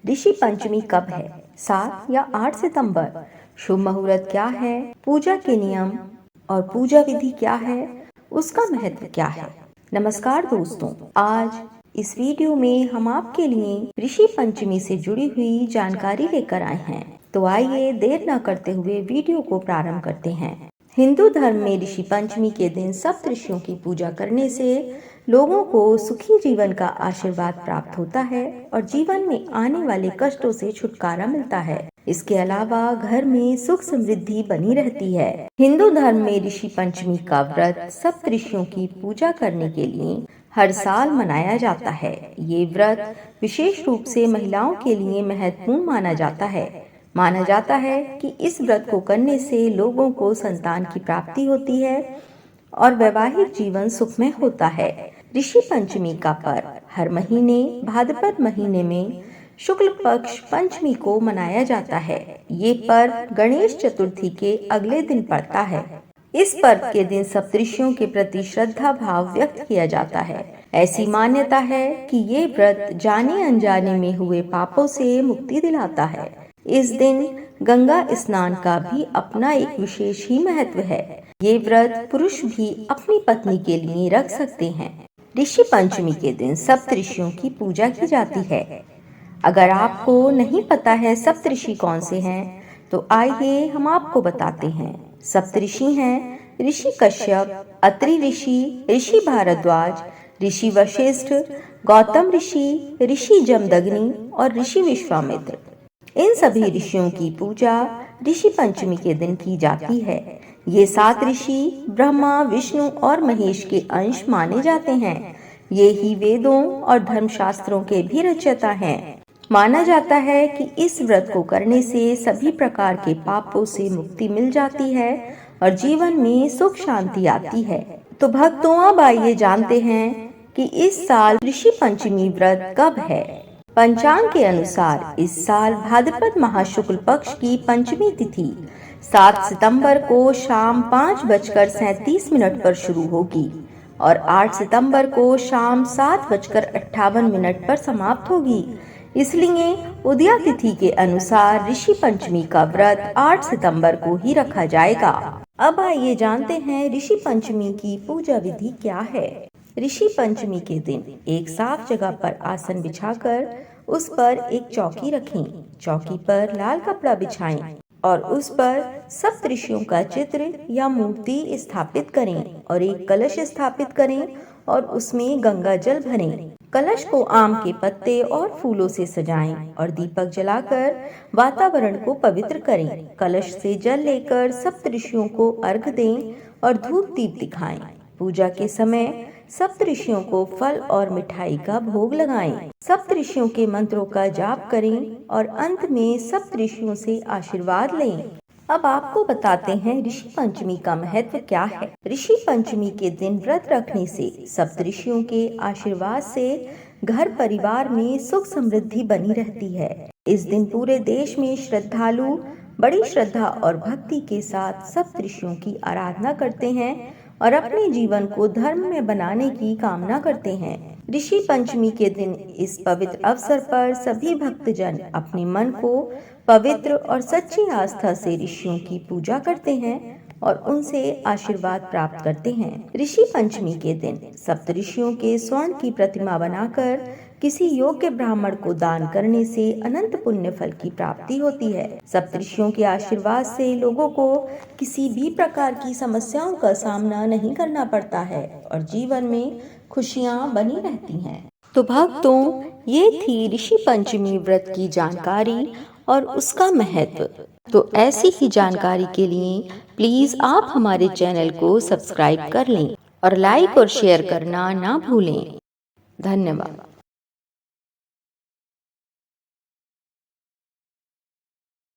ऋषि पंचमी कब है? 7 या 8 सितंबर। शुभ मुहूर्त क्या है? पूजा के नियम और पूजा विधि क्या है? उसका महत्व क्या है? नमस्कार दोस्तों, आज इस वीडियो में हम आपके लिए ऋषि पंचमी से जुड़ी हुई जानकारी लेकर आए हैं। तो आइए देर न करते हुए वीडियो को प्रारंभ करते हैं। हिंदू धर्म में ऋषि पंचमी के दिन सप्त ऋषियों की पूजा करने से लोगों को सुखी जीवन का आशीर्वाद प्राप्त होता है और जीवन में आने वाले कष्टों से छुटकारा मिलता है। इसके अलावा घर में सुख समृद्धि बनी रहती है। हिंदू धर्म में ऋषि पंचमी का व्रत सप्त ऋषियों की पूजा करने के लिए हर साल मनाया जाता है। ये व्रत विशेष रूप से महिलाओं के लिए महत्वपूर्ण माना जाता है। माना जाता है कि इस व्रत को करने से लोगों को संतान की प्राप्ति होती है और वैवाहिक जीवन सुखमय होता है। ऋषि पंचमी का पर्व हर महीने भाद्रपद महीने में शुक्ल पक्ष पंचमी को मनाया जाता है। ये पर्व गणेश चतुर्थी के अगले दिन पड़ता है। इस पर्व के दिन सप्तऋषियों के प्रति श्रद्धा भाव व्यक्त किया जाता है। ऐसी मान्यता है कि ये व्रत जाने अनजाने में हुए पापों से मुक्ति दिलाता है। इस दिन गंगा स्नान का भी अपना एक विशेष ही महत्व है। ये व्रत पुरुष भी अपनी पत्नी के लिए रख सकते हैं। ऋषि पंचमी के दिन सप्त ऋषियों की पूजा की जाती है। अगर आपको नहीं पता है सप्त ऋषि कौन से हैं, तो आइए हम आपको बताते हैं। सप्त ऋषि हैं ऋषि कश्यप, अत्रि ऋषि, ऋषि भारद्वाज, ऋषि वशिष्ठ, गौतम ऋषि, ऋषि जमदग्नि और ऋषि विश्वामित्र। इन सभी ऋषियों की पूजा ऋषि पंचमी के दिन की जाती है। ये 7 ऋषि ब्रह्मा, विष्णु और महेश के अंश माने जाते हैं। ये ही वेदों और धर्मशास्त्रों के भी रचयिता हैं। माना जाता है कि इस व्रत को करने से सभी प्रकार के पापों से मुक्ति मिल जाती है और जीवन में सुख शांति आती है। तो भक्तों, अब आइए जानते हैं कि इस साल ऋषि पंचमी व्रत कब है। पंचांग के अनुसार इस साल भाद्रपद माह शुक्ल पक्ष की पंचमी तिथि 7 सितंबर को शाम 5:37 पर शुरू होगी और 8 सितंबर को शाम 7:58 पर समाप्त होगी। इसलिए उदया तिथि के अनुसार ऋषि पंचमी का व्रत 8 सितंबर को ही रखा जाएगा। अब आइए जानते हैं ऋषि पंचमी की पूजा विधि क्या है। ऋषि पंचमी के दिन एक साफ जगह पर आसन बिछाकर उस पर एक चौकी रखें। चौकी पर लाल कपड़ा बिछाएं और उस पर सप्त ऋषियों का चित्र या मूर्ति स्थापित करें और एक कलश स्थापित करें और उसमें गंगा जल भरें। कलश को आम के पत्ते और फूलों से सजाएं और दीपक जलाकर वातावरण को पवित्र करें। कलश से जल लेकर सप्त ऋषियों को अर्घ दें और धूप दीप दिखाएं। पूजा के समय सप्त ऋषियों को फल और मिठाई का भोग लगाएं। सप्त ऋषियों के मंत्रों का जाप करें और अंत में सप्त ऋषियों से आशीर्वाद लें। अब आपको बताते हैं ऋषि पंचमी का महत्व क्या है। ऋषि पंचमी के दिन व्रत रखने से सप्त ऋषियों के आशीर्वाद से घर परिवार में सुख समृद्धि बनी रहती है। इस दिन पूरे देश में श्रद्धालु बड़ी श्रद्धा और भक्ति के साथ सप्त ऋषियों की आराधना करते हैं और अपने जीवन को धर्म में बनाने की कामना करते हैं। ऋषि पंचमी के दिन इस पवित्र अवसर पर सभी भक्तजन अपने मन को पवित्र और सच्ची आस्था से ऋषियों की पूजा करते हैं और उनसे आशीर्वाद प्राप्त करते हैं। ऋषि पंचमी के दिन सप्त ऋषियों के स्वर्ण की प्रतिमा बनाकर किसी योग्य ब्राह्मण को दान करने से अनंत पुण्य फल की प्राप्ति होती है। सप्त ऋषियों के आशीर्वाद से लोगों को किसी भी प्रकार की समस्याओं का सामना नहीं करना पड़ता है और जीवन में खुशियां बनी रहती हैं। तो भक्तों, ये थी ऋषि पंचमी व्रत की जानकारी और उसका महत्व। तो ऐसी ही जानकारी के लिए प्लीज आप हमारे चैनल को सब्सक्राइब कर लें और लाइक और शेयर करना ना भूलें। धन्यवाद।